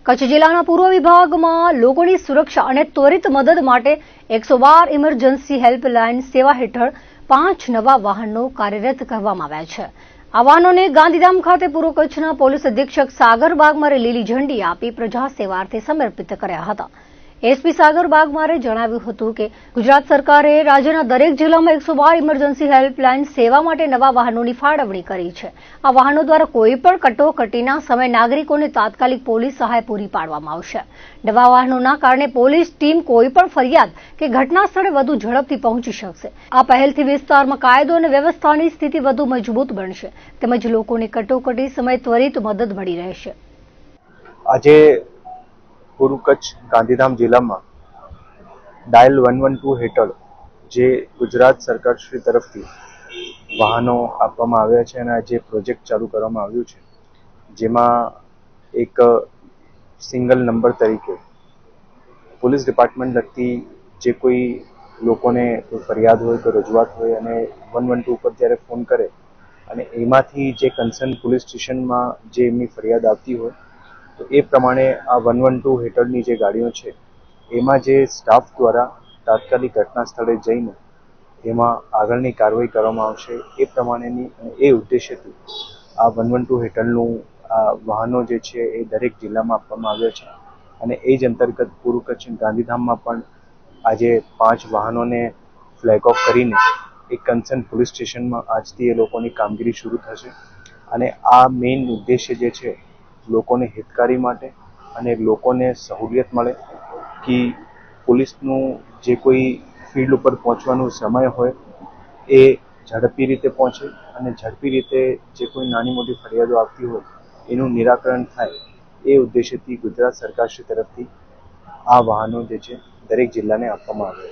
કચ્છ જિલ્લાના પૂર્વ વિભાગમાં લોકોની સુરક્ષા અને ત્વરિત મદદ માટે 112 ઇમરજન્સી હેલ્પલાઇન સેવા હેઠળ 5 નવા વાહનો કાર્યરત કરવામાં આવ્યા છે। આ વાહનોને ગાંધીધામ ખાતે પૂર્વ કચ્છના પોલીસ અધિક્ષક સાગર બાગમારે લીલી ઝંડી આપી પ્રજા સેવાર્થે સમર્પિત કર્યા હતા। એસપી સાગર બાગમારે જણાવ્યું હતું કે ગુજરાત સરકારે રાજ્યના દરેક જિલ્લામાં 112 ઇમરજન્સી હેલ્પલાઇન સેવા માટે નવા વાહનોની ફાળવણી કરી છે। આ વાહનો દ્વારા કોઈપણ કટોકટીના સમયે નાગરિકોને તાત્કાલિક પોલીસ સહાય પૂરી પાડવામાં આવશે। નવા વાહનોના કારણે પોલીસ ટીમ કોઈપણ ફરિયાદ કે ઘટના સ્થળે વધુ ઝડપથી પહોંચી શકશે। આ પહેલથી વિસ્તારમાં કાયદો અને વ્યવસ્થાની સ્થિતિ વધુ મજબૂત બનશે તેમજ લોકોને કટોકટી સમયે ત્વરિત મદદ મળી રહેશે। આજે પૂર્વ કચ્છ ગાંધીધામ જિલ્લામાં ડાયલ 112 હેઠળ જે ગુજરાત સરકાર શ્રી તરફથી વાહનો આપવામાં આવ્યા છે અને જે પ્રોજેક્ટ ચાલુ કરવામાં આવ્યું છે, જેમાં એક સિંગલ નંબર તરીકે પોલીસ ડિપાર્ટમેન્ટ લગતી જે કોઈ લોકોને કોઈ ફરિયાદ હોય, કોઈ રજૂઆત હોય અને 112 ઉપર જ્યારે ફોન કરે અને એમાંથી જે કન્સર્ન પોલીસ સ્ટેશનમાં જે એમની ફરિયાદ આવતી હોય તો એ પ્રમાણે આ 112 હેઠળની જે ગાડીઓ છે એમાં જે સ્ટાફ દ્વારા તાત્કાલિક ઘટના સ્થળે જઈને એમાં આગળની કાર્યવાહી કરવામાં આવશે। એ પ્રમાણેની અને એ ઉદ્દેશ્યથી આ 112 હેઠળનું આ વાહનો જે છે એ દરેક જિલ્લામાં આપવામાં આવ્યા છે અને એ જ અંતર્ગત પૂર્વ કચ્છ ગાંધીધામમાં પણ આજે 5 વાહનોને ફ્લેગ ઓફ કરીને એક કન્સર્ન પોલીસ સ્ટેશનમાં આજથી એ લોકોની કામગીરી શરૂ થશે અને આ મેઇન ઉદ્દેશ્ય જે છે લોકોને હિતકારી માટે અને લોકોને સહુલિયત મળે કે પોલીસનું જે કોઈ ફિલ્ડ ઉપર પહોંચવાનો સમય હોય એ ઝડપી રીતે પહોંચે અને ઝડપી રીતે જે કોઈ નાની મોટી ફરિયાદો આવતી હોય એનું નિરાકરણ થાય। એ ઉદ્દેશ્યથી ગુજરાત સરકારશ્રી તરફથી આ વાહનો જે છે દરેક જિલ્લાને આપવામાં આવ્યા છે।